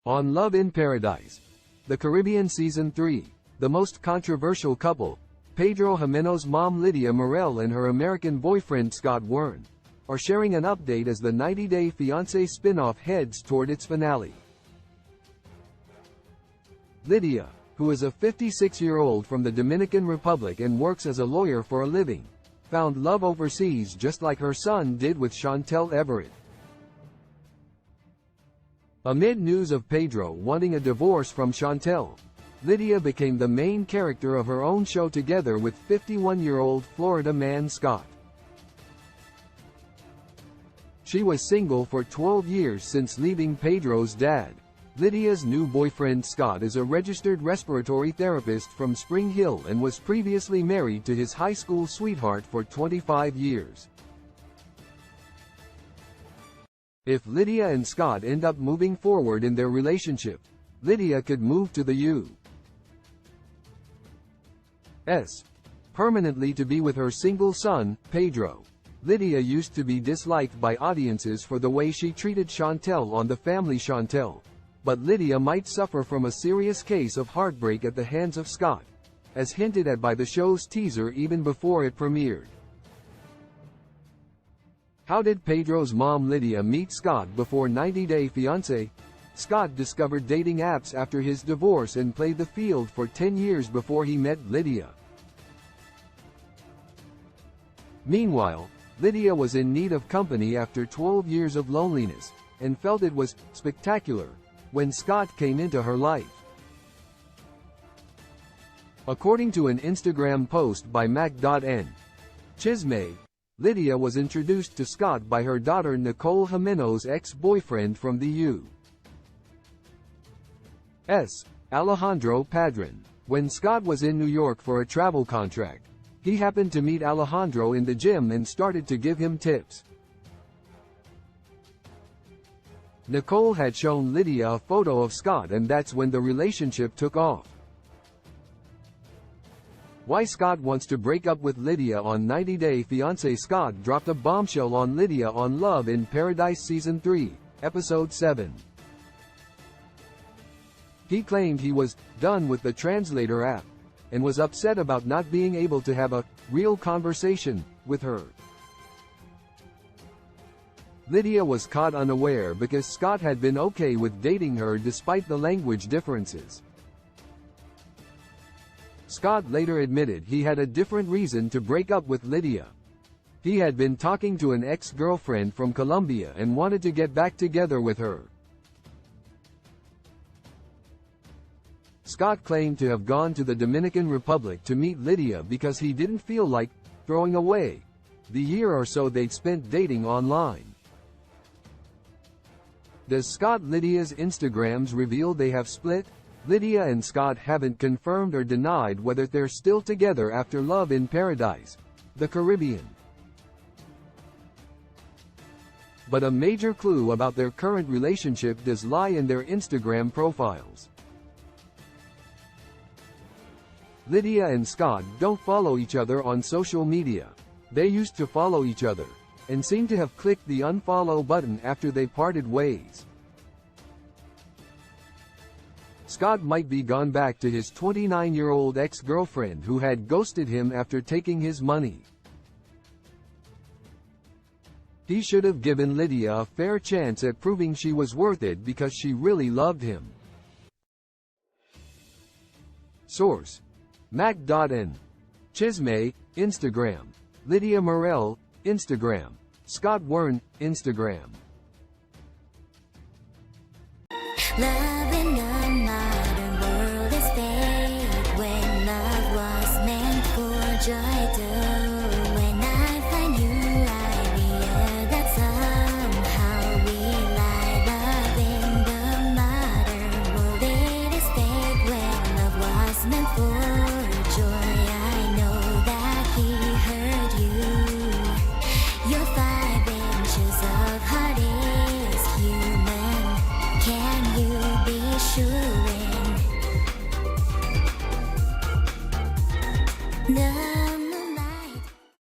On Love in Paradise, The Caribbean Season 3, the most controversial couple, Pedro Jimenez's mom Lidia Morel and her American boyfriend Scott Wern, are sharing an update as the 90-Day Fiancé spin-off heads toward its finale. Lidia, who is a 56-year-old from the Dominican Republic and works as a lawyer for a living, found love overseas just like her son did with Chantel Everett. Amid news of Pedro wanting a divorce from Chantel, Lidia became the main character of her own show together with 51-year-old Florida man Scott. She was single for 12 years since leaving Pedro's dad. Lidia's new boyfriend Scott is a registered respiratory therapist from Spring Hill and was previously married to his high school sweetheart for 25 years. If Lidia and Scott end up moving forward in their relationship, Lidia could move to the U.S. permanently to be with her single son, Pedro. Lidia used to be disliked by audiences for the way she treated Chantel on The Family Chantel, but Lidia might suffer from a serious case of heartbreak at the hands of Scott, as hinted at by the show's teaser even before it premiered. How did Pedro's mom Lidia meet Scott before 90-Day Fiancé? Scott discovered dating apps after his divorce and played the field for 10 years before he met Lidia. Meanwhile, Lidia was in need of company after 12 years of loneliness, and felt it was spectacular when Scott came into her life. According to an Instagram post by Mac.N. Chisme, Lidia was introduced to Scott by her daughter Nicole Jimenez's ex-boyfriend from the U.S., Alejandro Padron. When Scott was in New York for a travel contract, he happened to meet Alejandro in the gym and started to give him tips. Nicole had shown Lidia a photo of Scott, and that's when the relationship took off. Why Scott wants to break up with Lidia on 90-Day Fiancé? Scott dropped a bombshell on Lidia on Love in Paradise Season 3, Episode 7. He claimed he was done with the translator app, and was upset about not being able to have a real conversation with her. Lidia was caught unaware because Scott had been okay with dating her despite the language differences. Scott later admitted he had a different reason to break up with Lidia. He had been talking to an ex-girlfriend from Colombia and wanted to get back together with her. Scott claimed to have gone to the Dominican Republic to meet Lidia because he didn't feel like throwing away the year or so they'd spent dating online. Does Scott Lidia's Instagrams reveal they have split? Lidia and Scott haven't confirmed or denied whether they're still together after Love in Paradise, The Caribbean. But a major clue about their current relationship does lie in their Instagram profiles. Lidia and Scott don't follow each other on social media. They used to follow each other, and seem to have clicked the unfollow button after they parted ways. Scott might be gone back to his 29-year-old ex-girlfriend who had ghosted him after taking his money. He should have given Lidia a fair chance at proving she was worth it because she really loved him. Source: Mac.N. Chisme, Instagram. Lidia Morel, Instagram. Scott Wern, Instagram.